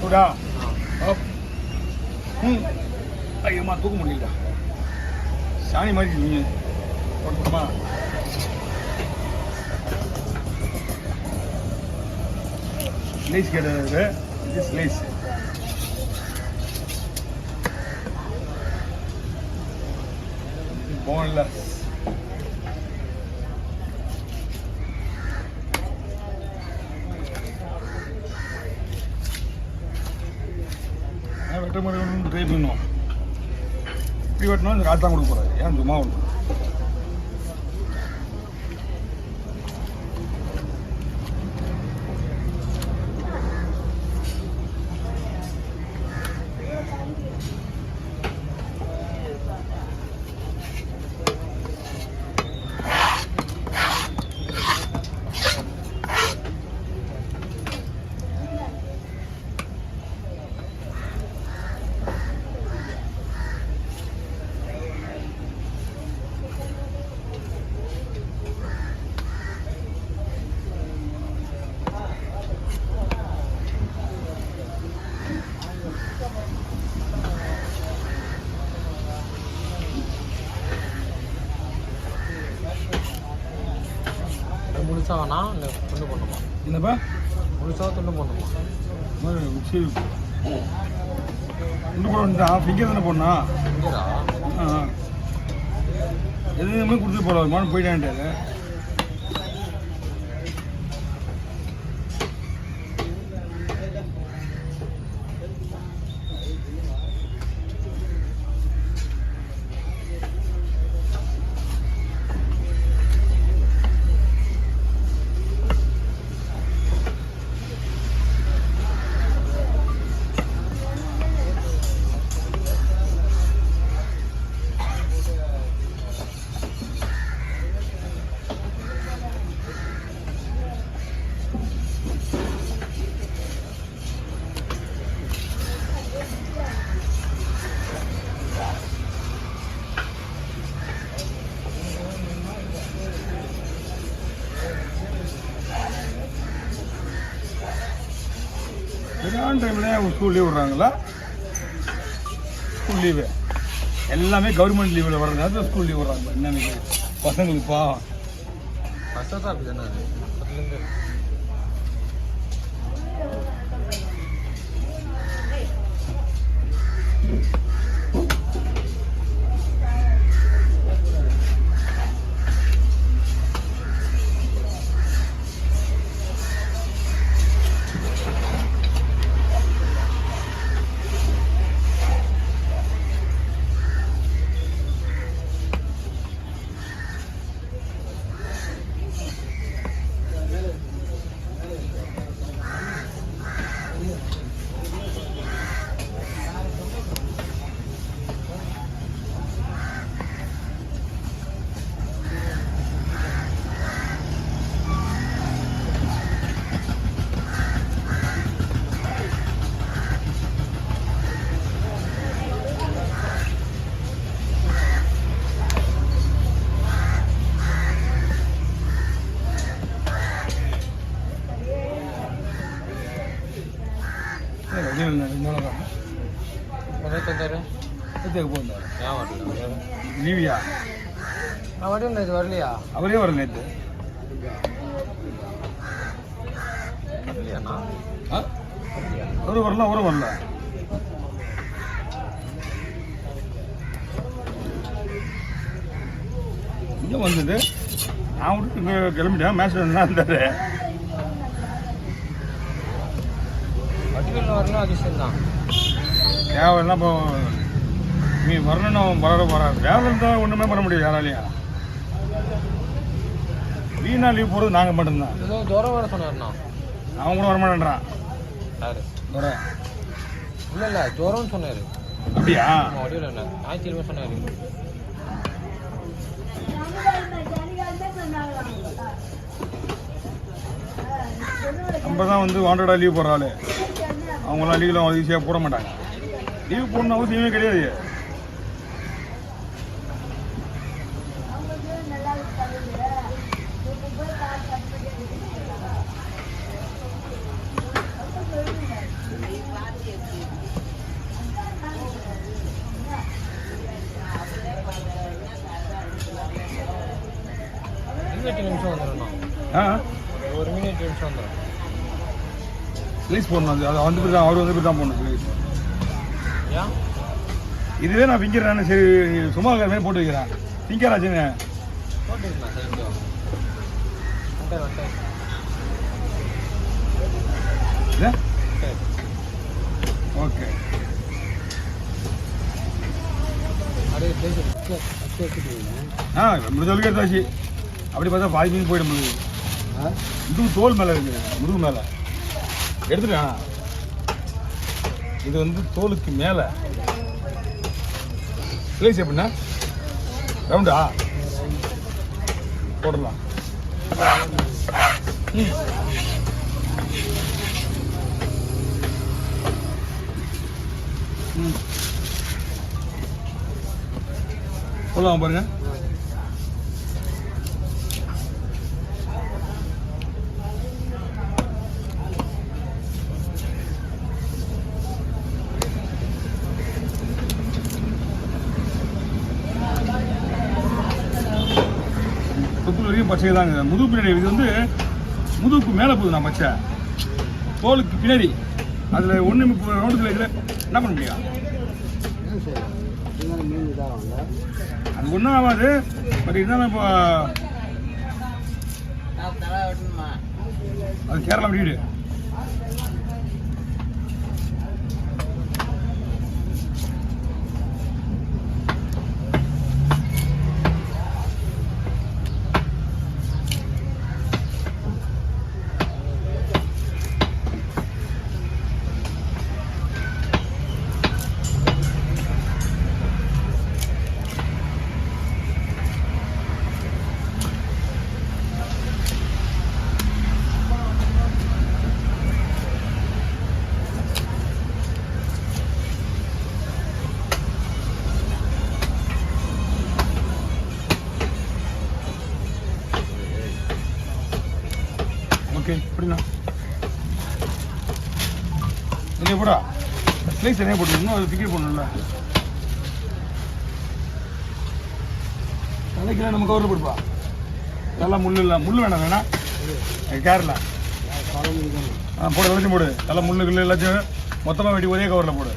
சூடா ஐயம்மா தூக்க முடியல சாணி மாதிரி நீ போட்டுமா லேஸ் கேட்டது இது லேஸ் boneless நான் வெட்ட மாதிரி ஒன்று ட்ரை பண்ணுவோம் இப்படி வெட்டினா இந்த காற்று தான் கொடுக்க போகிறாரு ஏன் சும்மா ஒன்று முழுசா வேணா இல்லை துண்டு போடணுமா? என்னப்பா முழுசா துண்டு போடணுமா? சரி துண்டு போட வேண்டாம் ஃபிங்கர் தானே போடணா ஃபிங்கரா? எதுவுமே கொடுத்துட்டு போகலாம் மானம் போயிட்டான்ட்டாரு சரியான டைமில் அவங்க ஸ்கூல் லீவ் விட்றாங்களா? ஸ்கூல் லீவு எல்லாமே கவர்மெண்ட் லீவில் வர்ற நேரத்தில் ஸ்கூல் லீவ் விட்றாங்க. என்னன்னு பசங்களுக்கு பாவம் கஷ்டத்தான் இருக்குது தானே அதுலேருந்து. லீவியா நேற்று வரலையா? அவரே வர நேற்று வரலையாண்ணா? அவரும் வரல அவரும் வரல. இங்கே வந்தது நான் விட்டு கிளம்பிட்டேன். மேட்ச் தான் இருந்தாரு. வடிவில் வரணும் அதிசயம் தான். தேவைன்னா இப்போ நீ வரணும் வராது. வேலை இருந்தால் ஒன்றுமே பண்ண முடியாது யாராலையும். வீணா லீவ் போகிறது நாங்கள் மட்டும்தான். ஏதோ தூரம் வர சொன்னார்ண்ணா. அவன் கூட வரமாட்டேன்றான். யாரு? தூரம் இல்லை தூரம்னு சொன்னார். அப்படியா? வடிவில் என்ன ஞாயிற்றுக்கிழமை சொன்னார். நம்ம தான் வந்து வாண்டடாக லீவ் போடுற ஆள். அவங்களாம் லீவில் ஈஸியாக போட மாட்டாங்க. லீவ் போடணும் அவசியமே கிடையாது. நிமிஷம் வந்துடும்ண்ணா. ஆ ஒரு மீன் 8 நிமிஷம் வந்துடும். ஸ்லைஸ் போடணும். அது வந்து தான் அவர் வந்து தான் போடணும் ஸ்லைஸ். ஏன் இதுவே நான் விங்கிறேன். சரி சும்மா இருக்கிற போட்டு வைக்கிறேன். திங்கராஜுங்க போட்டுருக்கா சரிங்க. வந்துட்டேன் ஓகே. அப்படியே முடிஞ்சளவுக்கு எடுத்தாச்சு. அப்படி பார்த்தா பாதி மீன் போயிட முடியுது. இது தோல் மேலே இருக்குது, முதுகு மேலே எடுத்துட்டேன். இது வந்து தோலுக்கு மேலே ஸ்லைஸ் எப்படின்னா ரவுண்டா போடலாம். சொல்லலாம் பாருங்க. தொப்புள் வரைக்கும் பச்சை தாங்க. முதுகு பின்னாடி இது வந்து முதுகுக்கு மேலே போகுது. நான் பச்சை தோலுக்கு பின்னாடி அதில் ஒன்று ரவுண்டுக்குள்ள இதில் என்ன பண்ண முடியும்? அது ஒன்றும் ஆகாது. பட் இருந்தாலும் இப்போ அது கேரளா வீடு. ஓகே இப்படிண்ணா நிறைய போடா. ஸ்லைஸ் நிறைய போட்டுக்கணும். அது டிக்கெட் போடணும்ல. தலைக்கெல்லாம் நம்ம கவரில் போடுப்பா. இதெல்லாம் முள் இல்லை. முள் வேணாம் வேணா கேரளா போடு. எல்லாத்தையும் போடு. எல்லாம் முள்ளு கிள்ளு எல்லாத்தையும் மொத்தமாக வெட்டி ஒரே கவரில் போடு.